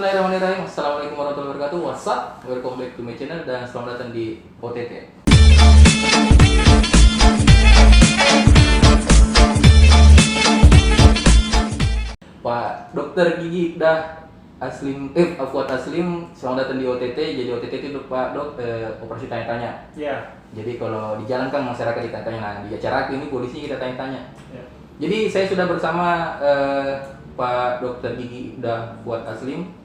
Bismillahirrahmanirrahim. Assalamualaikum warahmatullahi wabarakatuh. What's up? Welcome back to my channel dan selamat datang di OTT. Pak Dokter Gigi Fuad Taslim, selamat datang di OTT. Jadi OTT itu Pak Dok, operasi tanya-tanya. Ya. Jadi kalau di jalan kan masyarakat ditanya-tanya, nah di acara ini polisi kita tanya-tanya. Ya. Jadi saya sudah bersama Pak Dokter Gigi Fuad Taslim.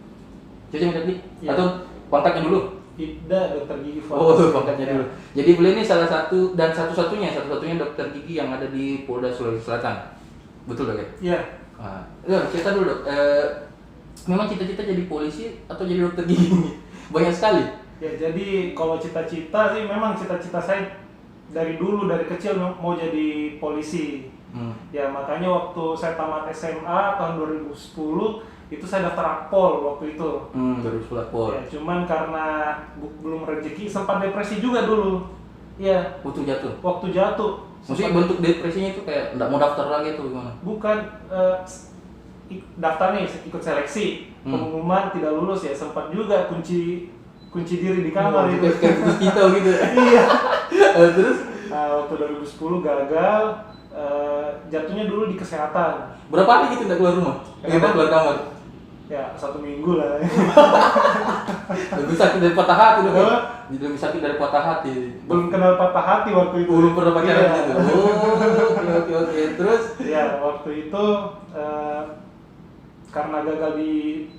Coba tadi Ya. atau kontaknya dulu. Ida Dokter Gigi Fuad. Oh, kontaknya dulu. Jadi beliau ini salah satu dan satu-satunya dokter gigi yang ada di Polda Sulawesi Selatan. Betul Dok ya? Iya. Cerita dulu Dok. Memang cita-cita jadi polisi atau jadi dokter gigi? Banyak sekali. Ya, jadi kalau cita-cita sih memang cita-cita saya dari dulu, dari kecil mau jadi polisi. Ya, makanya waktu saya tamat SMA tahun 2010 itu saya daftar Akpol waktu itu. 2010 Akpol. Ya, cuman karena belum rezeki sempat depresi juga dulu. Iya. Waktu jatuh. Maksudnya bentuk depresinya itu kayak enggak mau daftar lagi tuh gimana? Bukan daftar nih ikut seleksi, pengumuman tidak lulus ya, sempat juga kunci diri di kamar itu. Kayak putus kita gitu. Iya. Terus Waktu 2010 gagal, jatuhnya dulu di kesehatan. berapa hari gitu enggak keluar rumah? Enggak keluar kamar. Ya, 1 minggu lah. Lebih sakit dari patah hati dong. Apa? Lebih sakit dari patah hati. Belum kenal patah hati waktu itu. Belum pernah pacaran Iya. gitu. Oke. Terus Ya, waktu itu karena gagal di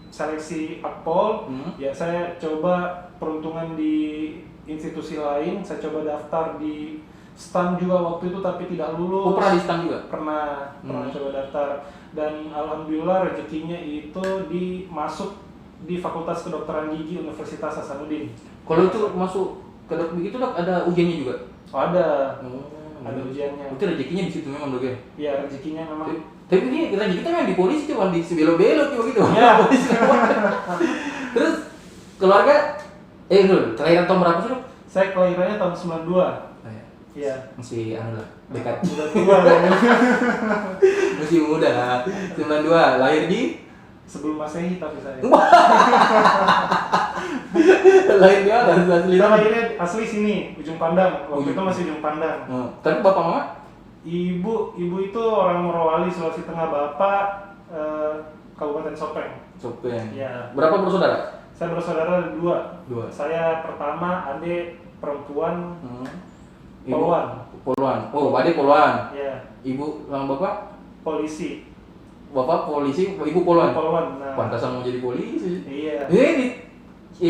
seleksi Akpol, ya saya coba peruntungan di institusi lain. Saya coba daftar di STAN juga waktu itu, tapi tidak lulus. pernah di STAN juga? Pernah coba daftar, dan alhamdulillah rezekinya itu masuk di Fakultas Kedokteran Gigi Universitas Hasanuddin. Kalau itu masuk ke dokter gigi itu Dok, ada ujiannya juga? Ada ujiannya. Itu rezekinya di situ memang Dok ya? Ya, rezekinya memang. Tapi ini rezeki kita memang di polisi cuma di sebelok-belok gitu. Ya. Polisi. Terus keluarga kelahiran tahun berapa sih Dok? Saya kelahirannya tahun 92. Iya. Masih lah, dekat. Sudah tua ya. Masih muda. 92, lahir di Sebelum Masehi tapi saya. lahir di mana? Asli. Saya lahirnya asli sini, Ujung Pandang. Waktu itu masih Ujung Pandang. Tapi bapak mama? Ibu itu orang Morowali, Sulawesi Tengah. Bapak Kabupaten Sopeng. Sopeng. Ya. Berapa bersaudara? Saya bersaudara dua. Saya pertama, adik perempuan. Poluan. Oh, adik Poluan. Ya. Ibu sama bapak? Polisi. Bapak polisi, ibu Poluan. Nah. Pantasan mau jadi polisi. Iya.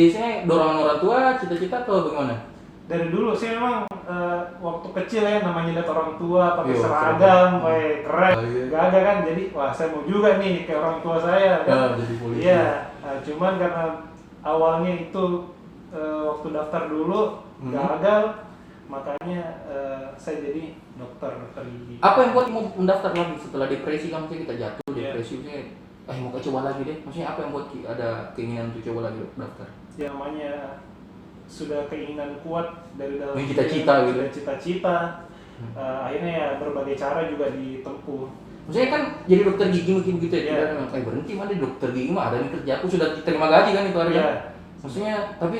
Saya dorongan orang tua, cita-cita atau bagaimana? Dari dulu sih memang waktu kecil ya, namanya lihat orang tua pakai Iya, seragam, keren, iya. gak ada kan, jadi wah saya mau juga nih kayak orang tua saya kan. Jadi polisi. Iya. Cuman karena awalnya itu waktu daftar dulu gagal, makanya saya jadi dokter gigi. Apa yang buat mau mendaftar lagi setelah depresi kan kita jatuh depresi mau coba lagi deh. Maksudnya apa yang buat ada keinginan untuk coba lagi daftar? Ya, namanya sudah keinginan kuat dari dalam Cita-cita gitu. Cita-cita. Akhirnya ya berbagai cara juga ditempuh. Maksudnya kan jadi dokter gigi mungkin gitu ya. Yeah. Tidak berhenti mah di dokter gigi mah ada yang kerja, aku sudah terima gaji kan itu hari. Yeah. Maksudnya tapi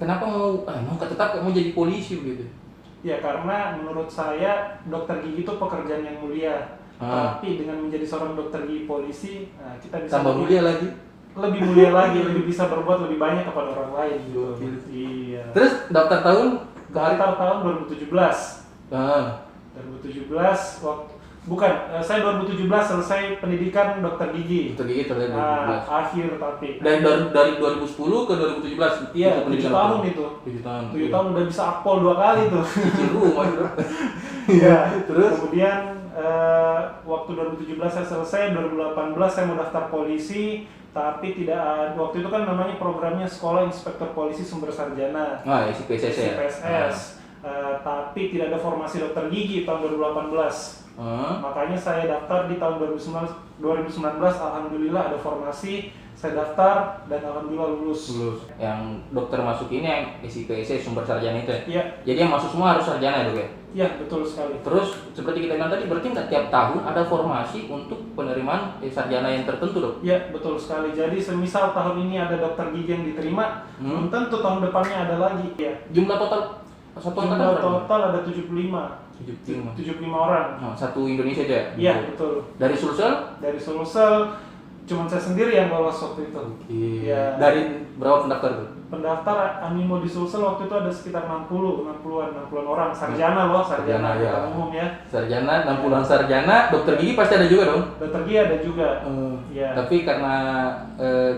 kenapa mau tetap mau jadi polisi begitu? Ya, karena menurut saya dokter gigi itu pekerjaan yang mulia. Tapi dengan menjadi seorang dokter gigi polisi, kita bisa tambah mulia lagi. Lebih mulia lagi, lebih bisa berbuat lebih banyak kepada orang lain gitu. Iya. Terus daftar tahun tahun 2017. 2017 saya 2017 selesai pendidikan dokter gigi. Dokter gigi terus 2017. Akhir tapi. Dan dari 2010 ke 2017 Iya, 7 tahun itu. 7 tahun. 7 tahun udah bisa Akpol 2 kali tuh. Cicil rumah itu. Iya. Terus kemudian waktu 2017 saya selesai, 2018 saya mau daftar polisi, tapi tidak waktu itu kan namanya programnya Sekolah Inspektur Polisi Sumber Sarjana. SIPSS ya. SIPSS. Tapi tidak ada formasi dokter gigi tahun 2018. Makanya saya daftar di tahun 2019, alhamdulillah ada formasi Saya daftar dan alhamdulillah lulus. Yang dokter masuk ini yang SIPSS sumber sarjana itu ya? Iya. Jadi yang masuk semua harus sarjana ya dok ya? Iya, betul sekali. Terus seperti kita bilang tadi, berarti nggak tiap tahun ada formasi untuk penerimaan sarjana yang tertentu dok? Iya, betul sekali. Jadi semisal tahun ini ada dokter gigi yang diterima, belum tentu tahun depannya ada lagi. Ya. Jumlah total satu angkatan Jumlah berapa? total ada 75 orang. Nah, satu Indonesia aja? Iya, betul. Dari Sulsel? Dari Sulsel, cuman saya sendiri yang lolos waktu itu. Iya. Dari berapa pendaftar tuh? Pendaftar animo di Sulsel waktu itu ada sekitar 60-an orang. Sarjana loh, sarjana ya. umum ya. Sarjana, 60-an sarjana, dokter gigi pasti ada juga dong? Dokter gigi ada juga. Ya. Tapi karena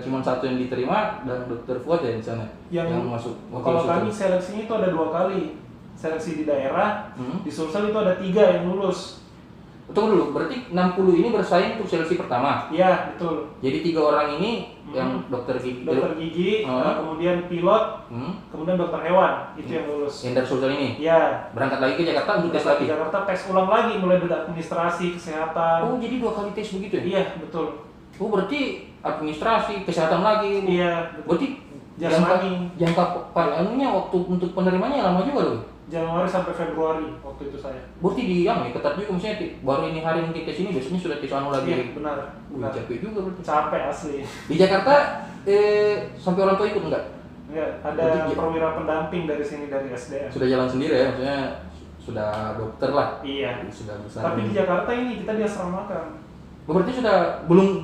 cuma satu yang diterima dan dokter Fuad ya di sana yang masuk. Kalau kami seleksinya itu ada 2 kali. Seleksi di daerah, di Sulsel itu ada 3 yang lulus. Tunggu dulu, berarti 60 ini bersaing untuk seleksi pertama? Iya, betul. Jadi 3 orang ini yang dokter gigi, kemudian pilot, kemudian dokter hewan, itu yang lulus. Yang dari Sulsel ini? Iya. Berangkat lagi ke Jakarta untuk tes lagi? Ke Jakarta tes ulang lagi, mulai dari administrasi, kesehatan. Oh, jadi 2 kali tes begitu ya? Iya, betul. Oh, berarti administrasi, kesehatan lagi? Iya, betul. Berarti jangka panjangnya waktu untuk penerimanya lama juga loh? Januari sampai Februari waktu itu saya. Berarti ketat juga, misalnya baru ini hari mungkin tes ini, besoknya sudah tes lagi. Iya, benar. Capek juga berarti. Capek asli. Di Jakarta sampai orang tua ikut enggak? Enggak, ada perwira pendamping dari sini, dari SDM. Sudah jalan sendiri ya, maksudnya sudah dokter lah. Iya. Sudah besar. Tapi di Jakarta ini kita diasramakan. Berarti sudah belum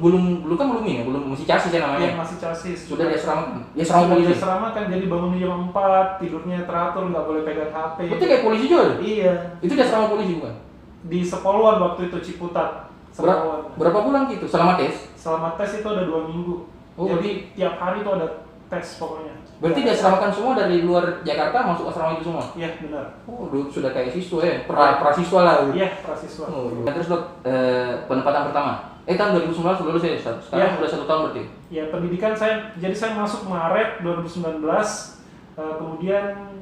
ini ya, belum masih chassis ya namanya. Iya, masih chassis. Sudah diasramakan. Diasramakan, jadi bangun jam 4, tidurnya teratur, nggak boleh pegang HP. Berarti kayak polisi juga? Iya. Itu diasrama polisi bukan? Di Sepoluan waktu itu, Ciputat. Berapa bulan gitu selama tes? Selama tes itu ada 2 minggu. Jadi tiap hari itu ada tes pokoknya. Berarti diasramakan semua dari luar Jakarta masuk asrama itu semua? Iya, benar. Oh, sudah kayak siswa ya? Prasiswa lah. Iya, prasiswa. Terus dok, penempatan pertama? Tahun 2019 lulus ya? Sekarang sudah 1 tahun berarti? Ya, pendidikan saya masuk Maret 2019, kemudian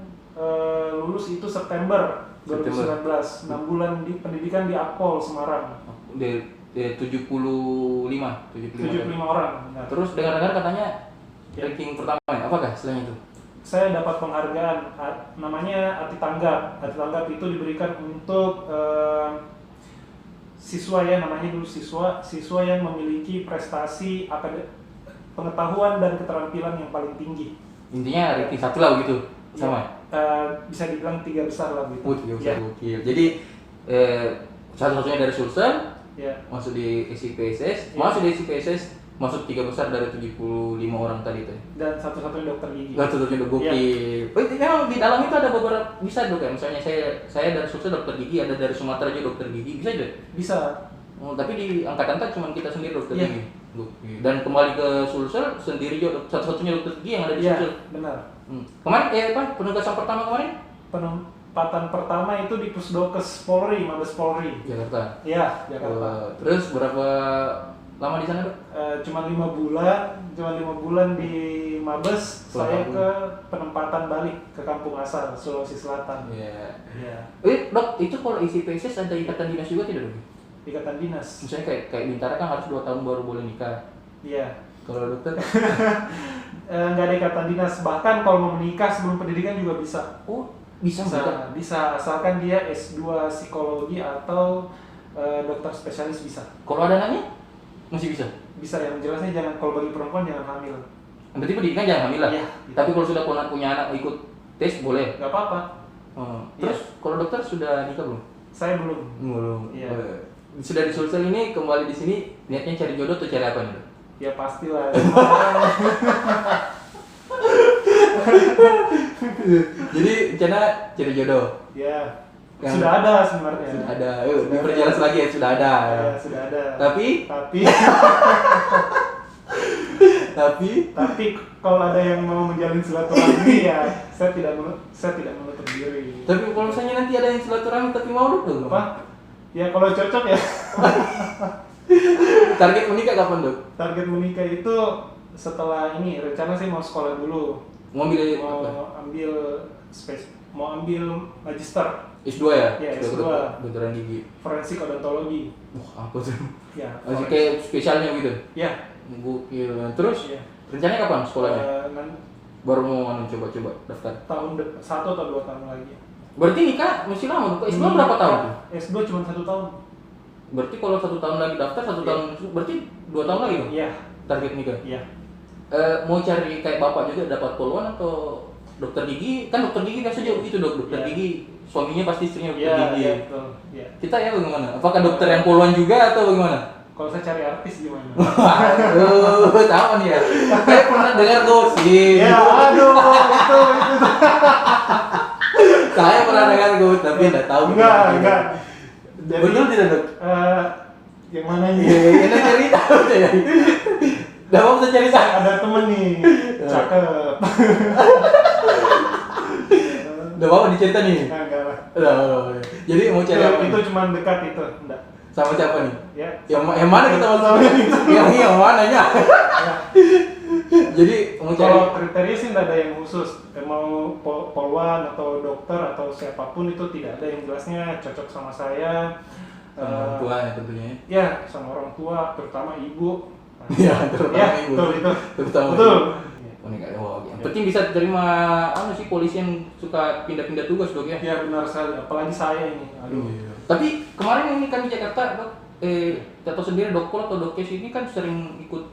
lulus itu September 2019. 6 bulan di pendidikan di Akpol, Semarang. 75 orang. Benar. Terus dengar-dengar katanya ranking pertama ya? Apakah selain itu? Saya dapat penghargaan, namanya Ati Tanggap. Ati Tanggap itu diberikan untuk siswa ya, namanya dulu siswa yang memiliki prestasi pengetahuan dan keterampilan yang paling tinggi. Intinya ranking 1 lah begitu? Sama? Bisa dibilang 3 besar lah gitu. 3 besar, gokil. Jadi satu-satunya dari Sulsel, masuk di SIPSS, masuk 3 besar dari 75 orang tadi itu. Dan satu-satunya dokter gigi. Satu-satunya dokter gigi. Memang di dalam itu ada beberapa, bisa dok ya, misalnya saya dari Sulsel dokter gigi, ada dari Sumatera juga dokter gigi, bisa juga? Bisa. Tapi di angkatan tak cuma kita sendiri dokter gigi. Dan kembali ke Sulsel sendiri juga satu-satunya dokter gigi yang ada di Sulsel. Benar. Kemarin penugasan pertama kemarin? Penempatan pertama itu di Pusdokes Polri, Mabes Polri. Jakarta. Iya, Jakarta. Terus berapa lama di sana dok? Cuma 5 bulan di Mabes. Saya ke penempatan balik ke kampung asal Sulawesi Selatan. Iya. Iya. Dok, itu kalau isi PSS ada ikatan dinas juga tidak dok? Ikatan dinas. Misalnya kayak Bintara kan harus 2 tahun baru boleh nikah. Iya. Kalau dokter? Nggak ada ikatan dinas. Bahkan kalau mau menikah sebelum pendidikan juga bisa. Oh, bisa. Bisa asalkan dia S2 psikologi atau dokter spesialis bisa. Kalau ada anaknya? Masih bisa? Bisa, yang jelasnya jangan, kalau bagi perempuan jangan hamil. Berarti pendidikan jangan hamil lah? Iya. Tapi kalau sudah punya anak ikut tes boleh? Nggak apa-apa. Terus kalau dokter sudah nikah belum? Saya belum. Belum. Iya. Sudah di Sulsel ini, kembali di sini niatnya cari jodoh atau cari apa nih? Ya pastilah. Jadi rencana cari jodoh? Ya. Sudah ada sebenarnya. Sudah ada. Diperjelas lagi ya, sudah ada. Ya, sudah ada. Tapi kalau ada yang mau menjalin silaturahmi ya saya tidak menutup diri. Tapi kalau misalnya nanti ada yang silaturahmi tapi mau dong? Apa? Ya kalau cocok ya. Target menikah kapan dok? Target menikah itu setelah ini, rencana sih mau sekolah dulu. Mau ambil magister. S2 ya? Ya, S2. Kedokteran gigi. Forensik odontologi. Apa tuh? Ya. Masih kayak spesialnya gitu? Ya, Gokil. Terus rencananya kapan sekolahnya? Baru mau coba-coba daftar? Satu atau 2 tahun lagi. Berarti nikah masih lama. S2 berapa tahun tuh? S2 cuma 1 tahun. Berarti kalau 1 tahun lagi daftar, 1 tahun berarti 2 tahun lagi dong? Iya. Target nikah? Iya. Mau cari kayak bapak juga dapat poluan atau dokter gigi? Kan dokter gigi biasa juga gitu dokter gigi suaminya pasti istrinya dokter gigi. Iya, betul. Iya. Kita ya bagaimana? Apakah dokter yang poluan juga atau bagaimana? Kalau saya cari artis gimana? Aduh, tahu nih ya. Saya pernah dengar gosip. Ya, aduh, itu. Saya pernah dengar gosip, tapi tidak tahu. Enggak. Jadi, betul tidak dok? Yang mana ini? Ini cerita ya. Dah mau bisa cerita. Ada temen nih, cakep. Udah mau dicerita nih? Enggak lah. Jadi mau cari apa? Itu cuma dekat itu, enggak. Sama siapa nih? Ya. Yang mana kita mau sama? yang mananya? Jadi mau cari. Kalau kriteria sih tidak ada yang khusus. Mau poluan atau dokter atau siapapun itu tidak ada yang jelasnya cocok sama saya. Sama orang tua ya tentunya. Ya, sama orang tua, terutama ibu. Ya, terutama ibu. Betul itu. Terutama Betul. Oh, ini yang penting bisa terima polisi yang suka pindah-pindah tugas dok ya. Ya benar sekali, apalagi saya ini. Aduh. Tapi kemarin ini kan di Jakarta dok, tahu sendiri dokter atau dokes ini kan sering ikut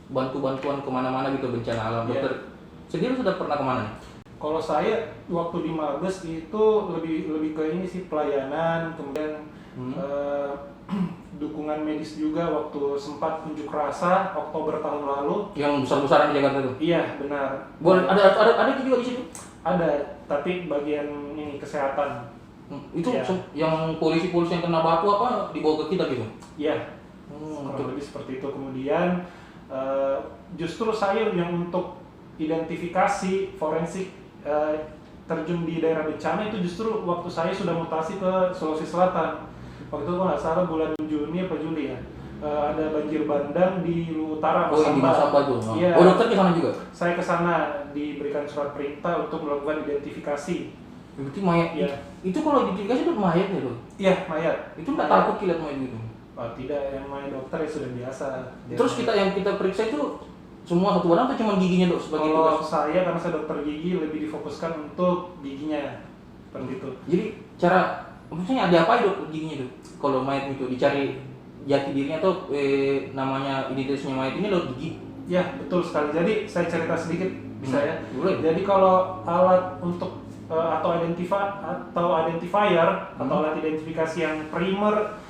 bantuan kemana-mana gitu bencana alam. Dokter sendiri sudah pernah kemana nih? Kalau saya waktu di Mabes itu lebih ke ini sih pelayanan, kemudian dukungan medis juga waktu sempat unjuk rasa Oktober tahun lalu. Yang besar-besaran di Jakarta tuh? Iya benar. Boleh ada juga di situ? Ada, tapi bagian ini kesehatan. Itu yang polisi-polisi yang kena batu apa dibawa ke kita gitu? Iya. Kurang lebih seperti itu. Kemudian justru saya yang untuk identifikasi forensik terjun di daerah bencana itu justru waktu saya sudah mutasi ke Sulawesi Selatan. Waktu itu nggak salah bulan Juni atau Juli ya. Ada banjir bandang di Utara Masamba. Di Masamba tuh. Iya. Oh, dokter ke sana juga? Saya ke sana diberikan surat perintah untuk melakukan identifikasi. Berarti mayat. Iya. Itu kalau identifikasi itu mayat ya, Dok? Iya, mayat. Itu enggak takut lihat mayat gitu? Oh, tidak, yang mayat dokter ya sudah biasa. Terus yang kita periksa itu semua satu barang atau cuma giginya, Dok, sebagai kalau tugas? saya karena saya dokter gigi lebih difokuskan untuk giginya. Seperti itu. Jadi maksudnya ada apa ya, Dok, giginya, Dok? Kalau mayat itu dicari jati dirinya atau namanya identitasnya mayat ini loh gigi. Ya, betul sekali. Jadi saya cerita sedikit bisa ya. Boleh. Jadi kalau alat untuk atau identifier atau alat identifikasi yang primer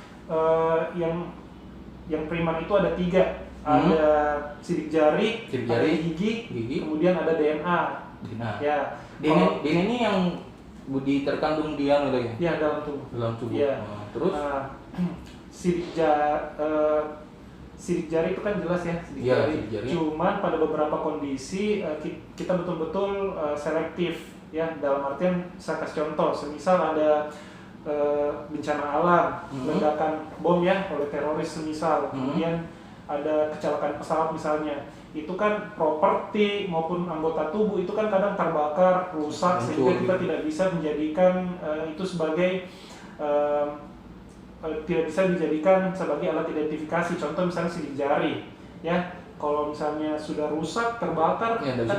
yang primer itu ada 3. Ada sidik jari, ada gigi, kemudian ada DNA. Ya. DNA ini yang terkandung di anu lagi. Ya, dalam tubuh. Ya. Terus sidik jari itu kan jelas ya, sidik jari. Cuman pada beberapa kondisi kita betul-betul selektif ya, dalam artian saya kasih contoh, semisal ada bencana alam, ledakan bom ya oleh teroris semisal, kemudian ada kecelakaan pesawat misalnya, itu kan properti maupun anggota tubuh itu kan kadang terbakar, rusak, sehingga kita tidak bisa menjadikan itu sebagai tidak bisa dijadikan sebagai alat identifikasi. Contoh misalnya sidik jari ya, kalau misalnya sudah rusak, terbakar, ya, kan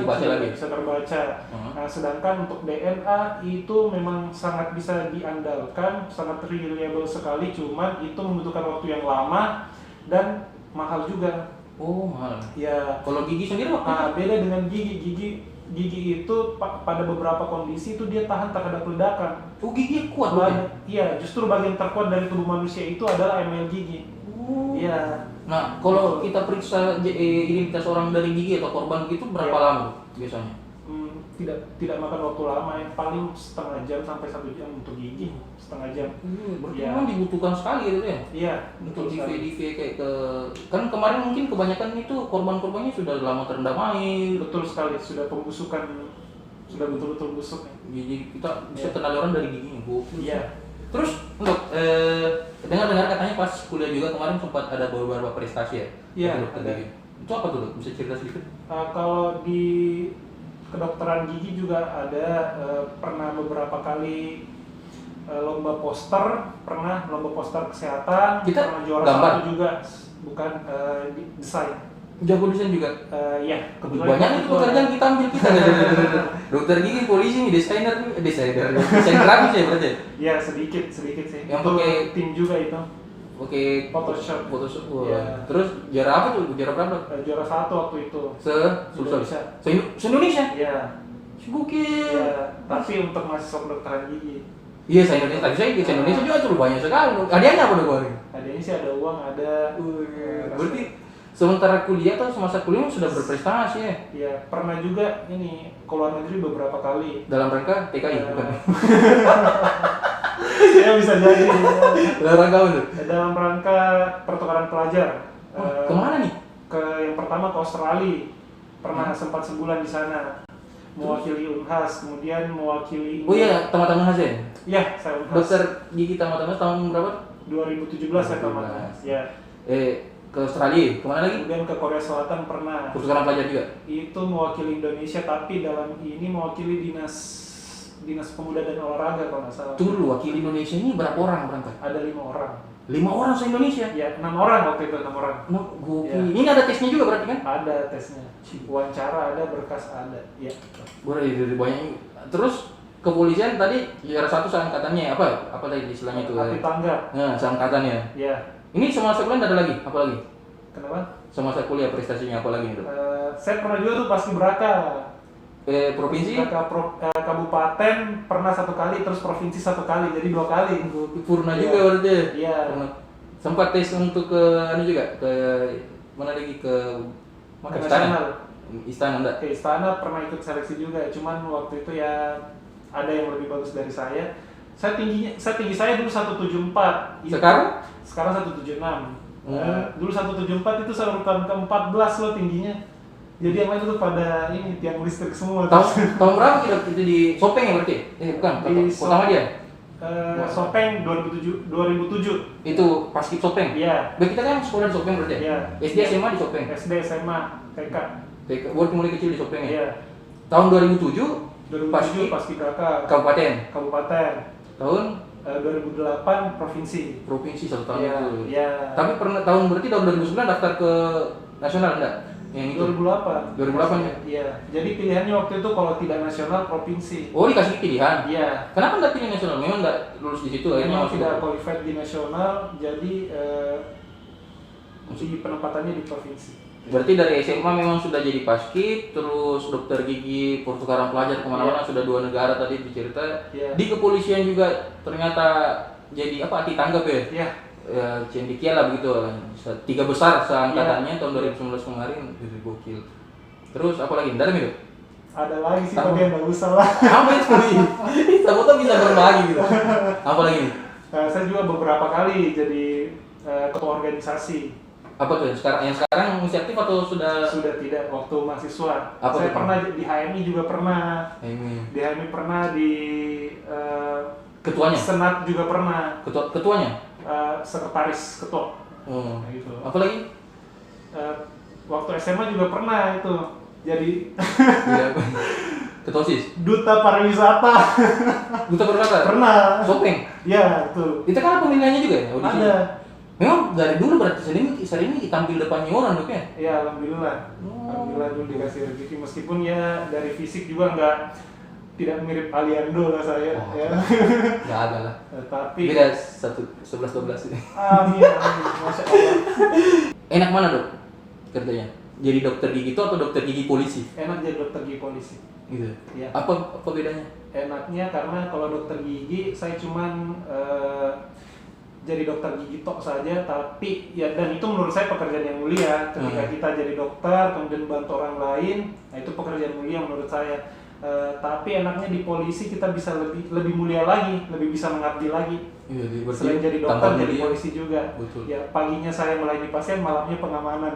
bisa terbaca. Nah, sedangkan untuk DNA itu memang sangat bisa diandalkan, sangat reliable sekali, cuman itu membutuhkan waktu yang lama dan mahal juga. Oh, mahal. Ya. Kalau gigi sendiri beda dengan gigi itu pada beberapa kondisi itu dia tahan terhadap ledakan. Oh, gigi kuat Iya, justru bagian terkuat dari tubuh manusia itu adalah emel gigi. Iya. Nah, kalau kita periksa identitas orang dari gigi atau korban gitu berapa lama biasanya? Tidak makan waktu lama ya, paling setengah jam sampai 1 jam untuk gigi, setengah jam. Berarti memang dibutuhkan sekali gitu ya? Iya. Untuk DV kayak kan kemarin mungkin kebanyakan itu korban-korbannya sudah lama terendam air. Betul sekali, sudah pembusukan, sudah betul-betul busuk. Jadi kita bisa kenal orang dari giginya. Iya. Terus untuk dengar katanya pas kuliah juga kemarin sempat ada beberapa prestasi ya? Iya. Itu apa tuh, Dok? Bisa cerita sedikit? Kalau di kedokteran gigi juga ada pernah beberapa kali lomba poster, pernah lomba poster kesehatan, kita pernah juara gambar 1 juga, bukan desain. Jago desain juga. Ya, Banyak itu pekerjaan kita ambil kita. Dokter gigi, polisi, nih, desainer grafis ya berarti. Ya sedikit sih. Yang Itu pakai tim juga itu. Oke, Photoshop. Wah. Ya. Terus juara apa tuh? Juara berapa? Juara 1 waktu itu. Indonesia. Se-Indonesia. Iya. Gokil. Ya, tapi untuk mahasiswa kedokteran gigi. Iya, se-Indonesia. Tapi saya se-Indonesia juga tuh banyak sekali. Hadiahnya apa dong kemarin? Hadiahnya sih ada uang, ada. Berarti sementara kuliah atau semasa kuliah sudah berprestasi ya? Ya, pernah juga ini ke luar negeri beberapa kali. Dalam rangka TKI bukan? Ya bisa jadi. Dalam rangka apa tuh? Dalam rangka pertukaran pelajar. Kemana nih? Yang pertama ke Australia. Pernah sempat sebulan di sana. Mewakili Unhas, kemudian mewakili. Oh iya, tamat-tamat Hasan. Iya, saya Unhas. Dokter gigi tamat-tamat tahun berapa? 2017 saya tamat. Ya. Ke Australia, kemana lagi? Kemudian ke Korea Selatan pernah. Pertukaran pelajar juga? Itu mewakili Indonesia, tapi dalam ini mewakili dinas pemuda dan olahraga kalau nggak salah. Tunggu dulu, wakil Indonesia ini berapa orang berangkat? Ada 5 orang. 5 orang se-Indonesia? Ya, 6 orang waktu itu, 6 orang. Gokil. Ya. Ini ada tesnya juga berarti kan? Ada tesnya. Wawancara ada, berkas ada. Ya. Dari banyak. Terus kepolisian tadi juara 1 seangkatannya apa tadi istilahnya itu? Api tangga. Nah, seangkatannya. Ya. Ini semasa kuliah ada lagi? Apa lagi? Kenapa? Semasa kuliah prestasinya apa lagi itu? Saya pernah juga tuh Paskibraka. Provinsi? Kabupaten pernah 1 kali, terus provinsi 1 kali, jadi 2 kali. Purna juga berarti. Iya. Sempat tes untuk ke juga ke mana lagi ke Nasional. Istana enggak? Ke Istana pernah ikut seleksi juga, cuman waktu itu ya ada yang lebih bagus dari saya. Tinggi saya dulu 174. Sekarang 176. Dulu 174 itu saya urutan ke-14 loh tingginya. Jadi yang lain itu pada ini tiang listrik semua. Tahun berapa kita di Sopeng ya berarti? Bukan, Kota Madia. Sopeng 2007. Itu Paskib Sopeng. Iya. Kita kan sekolah di Sopeng berarti. Iya. SD SMA di Sopeng. SD SMA TK. Baru mulai kecil di Sopeng ya. Iya. Tahun 2007 Paskibraka Kabupaten. Tahun 2008 provinsi 1 tahun ya, itu. Ya. Tapi berarti tahun 2009 daftar ke nasional enggak? Yang itu 2008 ya? Iya. Jadi pilihannya waktu itu kalau tidak nasional provinsi. Oh, dikasih pilihan? Iya. Kenapa enggak pilih nasional? Memang enggak lulus di situ Memang tidak qualified di nasional, jadi penempatannya di provinsi. Berarti dari SMA memang sudah jadi paskib, terus dokter gigi, pertukaran pelajar kemana-mana, sudah 2 negara tadi dicerita. Di kepolisian juga ternyata jadi hati tanggap ya? Iya. Cendikia lah begitu, 3 besar seangkatannya tahun 2019 kemarin, gokil. Terus apa lagi? Dalam itu? Ada lagi sih, tapi nggak usah lah. Apa itu nih? Kamu tuh bisa berbagi gitu. Apa lagi nih? Saya juga beberapa kali jadi ketua organisasi. Apa tuh yang sekarang masih aktif atau sudah? Sudah tidak, waktu mahasiswa. Apa saya itu? pernah di HMI juga pernah. Di HMI pernah, di ketuanya? Senat juga pernah. Ketuanya? Sekretaris ketua. Oh. Nah, gitu. Apa lagi? Waktu SMA juga pernah itu. Jadi Ketua OSIS? Duta Pariwisata. Duta Pariwisata? Pernah. Sopeng? Ya, betul. Itu kan ada pemilihannya juga ya? Audisi? Ada. Memang dari dulu berarti sering ini tampil depannya orang dok ya? Iya, alhamdulillah. Alhamdulillah dulu dikasih rezeki, meskipun ya dari fisik juga tidak mirip Aliando lah saya. Ya. Nggak ada lah. Tapi beda 11-12 ini. Amin, masya Allah. Enak mana dok kerjanya? Jadi dokter gigi itu atau dokter gigi polisi? Enak jadi dokter gigi polisi. Gitu. Ya. Apa bedanya? Enaknya karena kalau dokter gigi saya cuman jadi dokter gigi tok saja, tapi ya, dan itu menurut saya pekerjaan yang mulia. Ketika kita jadi dokter kemudian bantu orang lain, nah itu pekerjaan mulia menurut saya. Tapi enaknya di polisi kita bisa lebih mulia lagi, lebih bisa mengabdi lagi. Iya, selain jadi dokter jadi polisi juga. Betul. Ya paginya saya melayani pasien, malamnya pengamanan.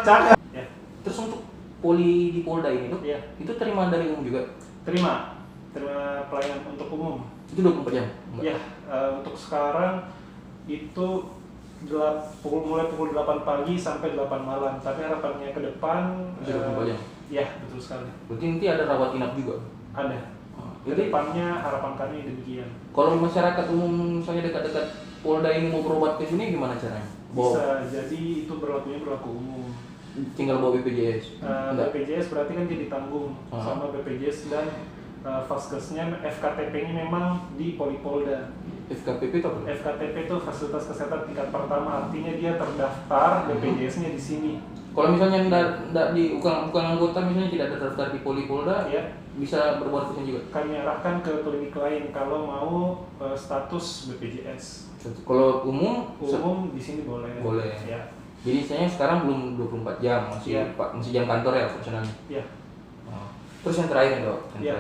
Cakep. Ya. Terus untuk poli di Polda ini dok, Ya. itu terima dari umum juga? Terima pelayanan untuk umum. Itu 24 jam? Ya, untuk sekarang itu mulai pukul 8 pagi sampai 8 malam. Tapi harapannya ke depan 24 jam? Ya, betul sekali. Berarti nanti ada rawat inap juga? Ada. Kedepannya harapan kami demikian. Kalau masyarakat umum misalnya dekat-dekat Polda ini mau berobat ke sini gimana caranya? Bisa jadi itu berlaku umum. Tinggal bawa BPJS? BPJS berarti kan dia ditanggung sama BPJS dan Vaskesnya, FKTP-nya memang di Polipolda. FKPP itu apa? FKTP itu fasilitas kesehatan tingkat pertama, artinya dia terdaftar BPJS-nya di sini. Kalau misalnya enggak bukan anggota, misalnya tidak terdaftar di Polipolda, Ya, bisa berbuat ke sini juga. kami arahkan ke klinik lain kalau mau status BPJS. Kalau umum Di sini boleh. Boleh. Ya. Jadi saya sekarang belum 24 jam, masih jam kantor ya opsionalnya. Ya. Terus yang terakhir nih dok, Ya.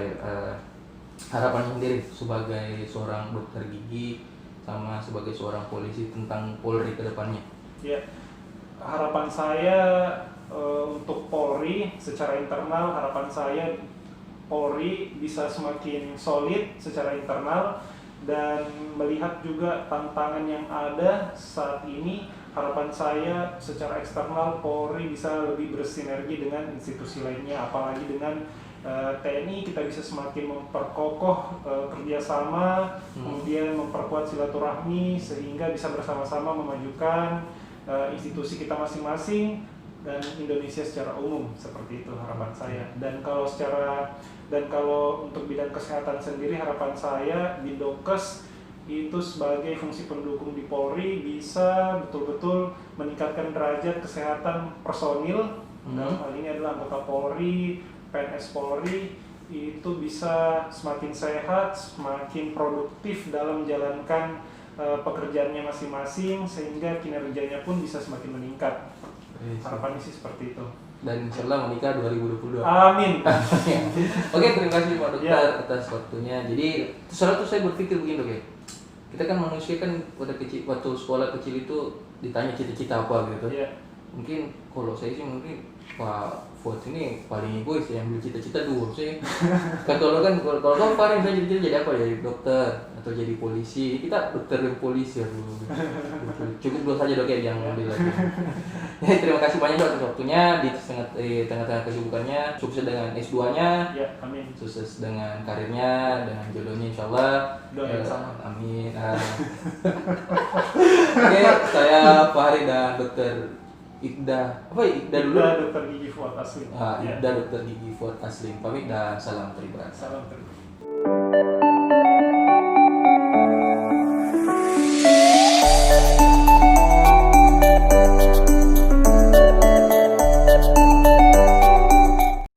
harapan sendiri sebagai seorang dokter gigi sama sebagai seorang polisi tentang Polri ke depannya. Ya. Harapan saya untuk Polri secara internal, harapan saya Polri bisa semakin solid secara internal dan melihat juga tantangan yang ada saat ini. Harapan saya secara eksternal Polri bisa lebih bersinergi dengan institusi lainnya, apalagi dengan TNI kita bisa semakin memperkokoh kerjasama, kemudian memperkuat silaturahmi sehingga bisa bersama-sama memajukan institusi kita masing-masing dan Indonesia secara umum, seperti itu harapan saya. Dan kalau untuk bidang kesehatan sendiri, harapan saya di Dokes itu sebagai fungsi pendukung di Polri bisa betul-betul meningkatkan derajat kesehatan personil. Dalam hal ini adalah anggota Polri, PNS Polri, itu bisa semakin sehat, semakin produktif dalam menjalankan pekerjaannya masing-masing sehingga kinerjanya pun bisa semakin meningkat. Harapannya sih seperti itu. Dan insyaallah menikah 2022. Amin. Oke, terima kasih Pak Dokter Ya. atas waktunya. Jadi selalu saya berpikir begini dok ya. Kita kan manusia kan waktu sekolah kecil itu ditanya cita-cita apa gitu. Ya. Mungkin kalau saya sih mungkin Pak Fuad ini paling egois ya, ambil cita-cita dulu sih. Kalau kamu paling saya cita-cita jadi apa ya? Jadi dokter atau jadi polisi. Kita dokter dan polisi ya dulu. Cukup dulu saja dok ya, jangan ambil lagi. Ya, terima kasih banyak dok atas waktunya di tengah-tengah kesibukannya. Sukses dengan S2-nya. Ya, amin. Sukses dengan karirnya, dengan jodohnya insyaallah. Doa yang sama. Amin. Oke, saya Fahri dan Dokter Iqda dulu. Dokter Gigi Fuad Aslim. Iqda Dokter Gigi Fuad Aslim. Pamit dan salam terima. Salam terima.